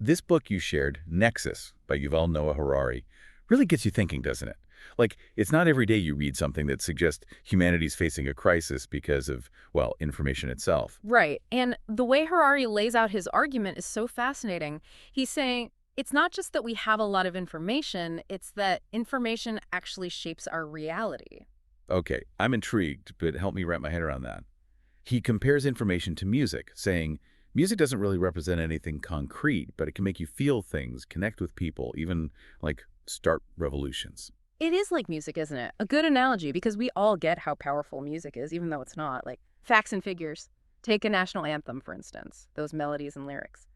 This book you shared, Nexus, by Yuval Noah Harari, really gets you thinking, doesn't it? Like, it's not every day you read something that suggests humanity's facing a crisis because of, well, information itself. Right. And the way Harari lays out his argument is so fascinating. He's saying it's not just that we have a lot of information, it's that information actually shapes our reality. Okay, I'm intrigued, but help me wrap my head around that. He compares information to music, saying, music doesn't really represent anything concrete, but it can make you feel things, connect with people, even, like, start revolutions. It is like music, isn't it? A good analogy because we all get how powerful music is, even though it's not. Like facts and figures. Take a national anthem, for instance, those melodies and lyrics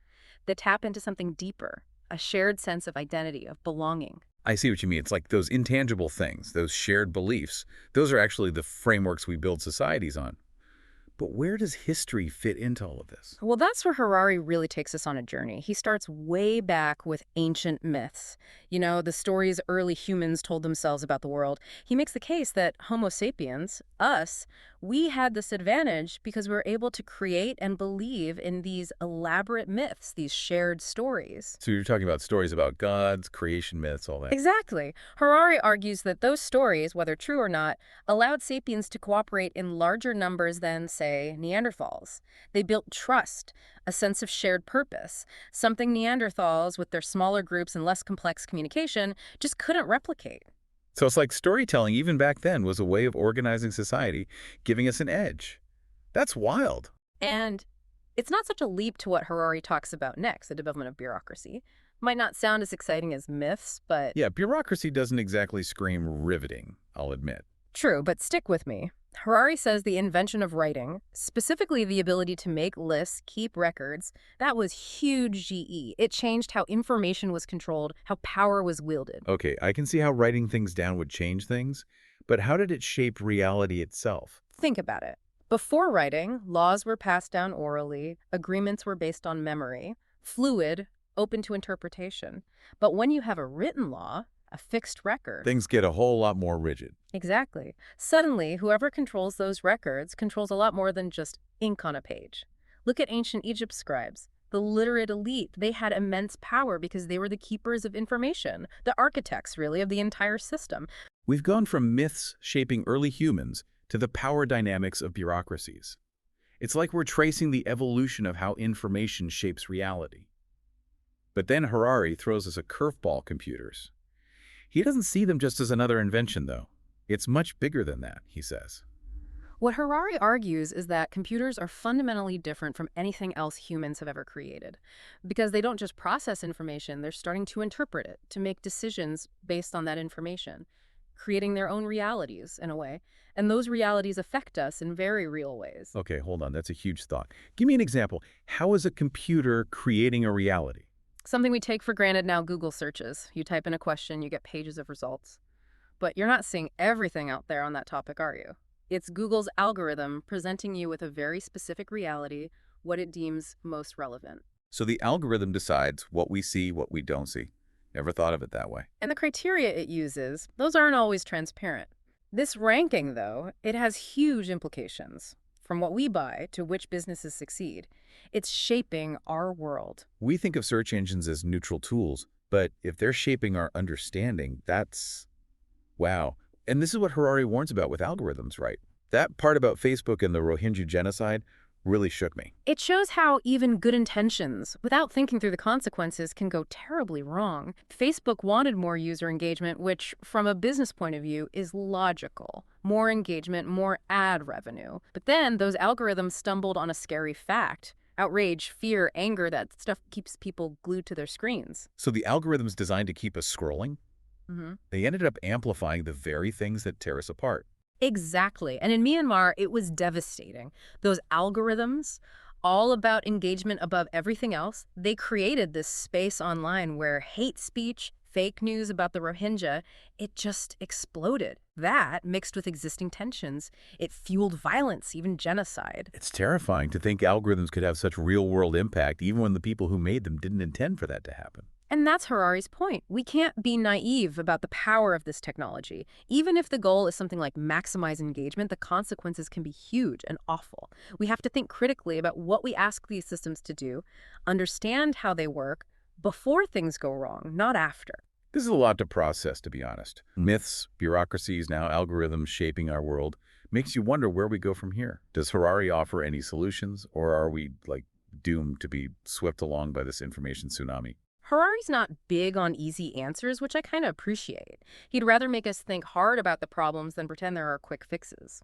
that tap into something deeper, a shared sense of identity, of belonging. I see what you mean. It's like those intangible things, those shared beliefs. Those are actually the frameworks we build societies on. But where does history fit into all of this? Well, that's where Harari really takes us on a journey. He starts way back with ancient myths. You know, the stories early humans told themselves about the world. He makes the case that Homo sapiens, us, we had this advantage because we were able to create and believe in these elaborate myths, these shared stories. So you're talking about stories about gods, creation myths, all that. Exactly. Harari argues that those stories, whether true or not, allowed sapiens to cooperate in larger numbers than, say, Neanderthals. They built trust, a sense of shared purpose, something Neanderthals, with their smaller groups and less complex communication, just couldn't replicate. So it's like storytelling, even back then, was a way of organizing society, giving us an edge. That's wild. And it's not such a leap to what Harari talks about next, the development of bureaucracy. Might not sound as exciting as myths, but Yeah, bureaucracy doesn't exactly scream riveting, I'll admit. true, but stick with me. Harari says the invention of writing, specifically the ability to make lists, keep records, that was huge GE. It changed how information was controlled, how power was wielded. Okay, I can see how writing things down would change things, but how did it shape reality itself? Think about it. Before writing, laws were passed down orally, agreements were based on memory, fluid, open to interpretation. But when you have a written law, a fixed record, Things get a whole lot more rigid. exactly. Suddenly, whoever controls those records controls a lot more than just ink on a page. Look at ancient Egypt scribes. The literate elite, they had immense power because they were the keepers of information, the architects, really, of the entire system. We've gone from myths shaping early humans to the power dynamics of bureaucracies. It's like we're tracing the evolution of how information shapes reality. But then Harari throws us a curveball: computers. He doesn't see them just as another invention, though. It's much bigger than that, he says. What Harari argues is that computers are fundamentally different from anything else humans have ever created. Because they don't just process information, they're starting to interpret it, to make decisions based on that information, creating their own realities, in a way. And those realities affect us in very real ways. Okay, hold on, that's a huge thought. Give me an example. How is a computer creating a reality? Something we take for granted now: Google searches. You type in a question, you get pages of results. But you're not seeing everything out there on that topic, are you? It's Google's algorithm presenting you with a very specific reality, what it deems most relevant. So the algorithm decides what we see, what we don't see. Never thought of it that way. And the criteria it uses, those aren't always transparent. This ranking, though, it has huge implications. From what we buy to which businesses succeed. It's shaping our world. We think of search engines as neutral tools, but if they're shaping our understanding, that's... wow. And this is what Harari warns about with algorithms, right? That part about Facebook and the Rohingya genocide really shook me. It shows how even good intentions, without thinking through the consequences, can go terribly wrong. Facebook wanted more user engagement, which, from a business point of view, is logical. More engagement, more ad revenue. But then those algorithms stumbled on a scary fact. Outrage, fear, anger, that stuff keeps people glued to their screens. So the algorithm's designed to keep us scrolling? They ended up amplifying the very things that tear us apart. Exactly. And in Myanmar, it was devastating. Those algorithms, all about engagement above everything else, they created this space online where hate speech, fake news about the Rohingya, it just exploded. That, mixed with existing tensions, it fueled violence, even genocide. It's terrifying to think algorithms could have such real-world impact even when the people who made them didn't intend for that to happen. And that's Harari's point. We can't be naive about the power of this technology. Even if the goal is something like maximize engagement, the consequences can be huge and awful. We have to think critically about what we ask these systems to do, understand how they work, before things go wrong, not after. This is a lot to process, to be honest. Myths, bureaucracies, now algorithms shaping our world makes you wonder where we go from here. Does Harari offer any solutions, or are we, doomed to be swept along by this information tsunami? Harari's not big on easy answers, which I kind of appreciate. He'd rather make us think hard about the problems than pretend there are quick fixes.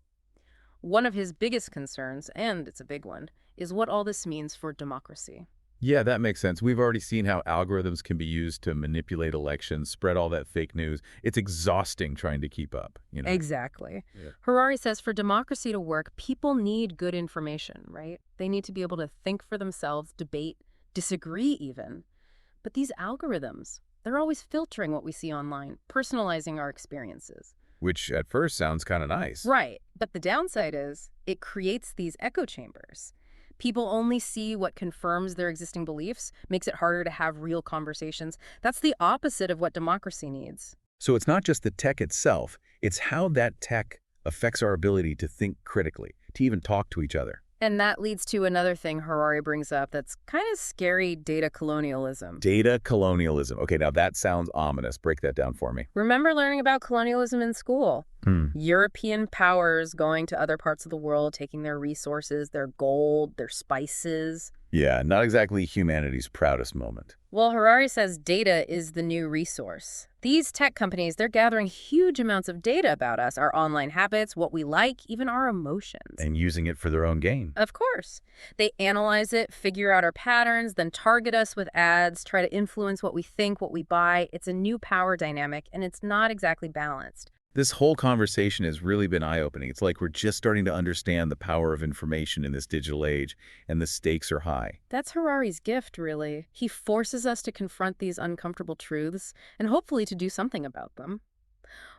One of his biggest concerns, and it's a big one, is what all this means for democracy. Yeah, that makes sense. We've already seen how algorithms can be used to manipulate elections, spread all that fake news. It's exhausting trying to keep up. Exactly. Yeah. Harari says for democracy to work, people need good information, right? They need to be able to think for themselves, debate, disagree even. But these algorithms, they're always filtering what we see online, personalizing our experiences. Which at first sounds kind of nice. Right. But the downside is it creates these echo chambers. People only see what confirms their existing beliefs, makes it harder to have real conversations. That's the opposite of what democracy needs. So it's not just the tech itself, it's how that tech affects our ability to think critically, to even talk to each other. And that leads to another thing Harari brings up that's kind of scary: data colonialism. Data colonialism. Okay, now that sounds ominous. Break that down for me. Remember learning about colonialism in school? European powers going to other parts of the world, taking their resources, their gold, their spices. Yeah, not exactly humanity's proudest moment. Well, Harari says data is the new resource. These tech companies, they're gathering huge amounts of data about us, our online habits, what we like, even our emotions. And using it for their own gain. Of course. They analyze it, figure out our patterns, then target us with ads, try to influence what we think, what we buy. It's a new power dynamic, and it's not exactly balanced. This whole conversation has really been eye-opening. It's like we're just starting to understand the power of information in this digital age, and the stakes are high. That's Harari's gift, really. He forces us to confront these uncomfortable truths and hopefully to do something about them.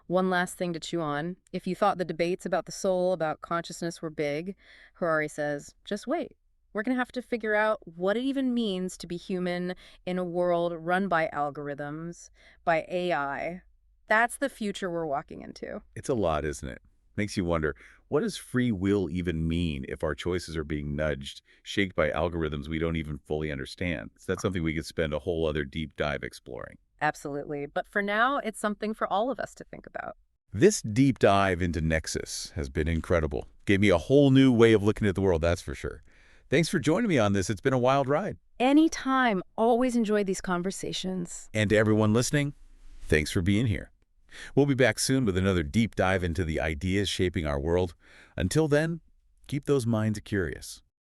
One last thing to chew on. If you thought the debates about the soul, about consciousness were big, Harari says, just wait. We're going to have to figure out what it even means to be human in a world run by algorithms, by AI. That's the future we're walking into. It's a lot, isn't it? Makes you wonder, what does free will even mean if our choices are being nudged, shaped by algorithms we don't even fully understand? So that's something we could spend a whole other deep dive exploring. Absolutely. But for now, it's something for all of us to think about. This deep dive into Nexus has been incredible. Gave me a whole new way of looking at the world, that's for sure. Thanks for joining me on this. It's been a wild ride. Anytime. Always enjoy these conversations. And to everyone listening, thanks for being here. We'll be back soon with another deep dive into the ideas shaping our world. Until then, keep those minds curious.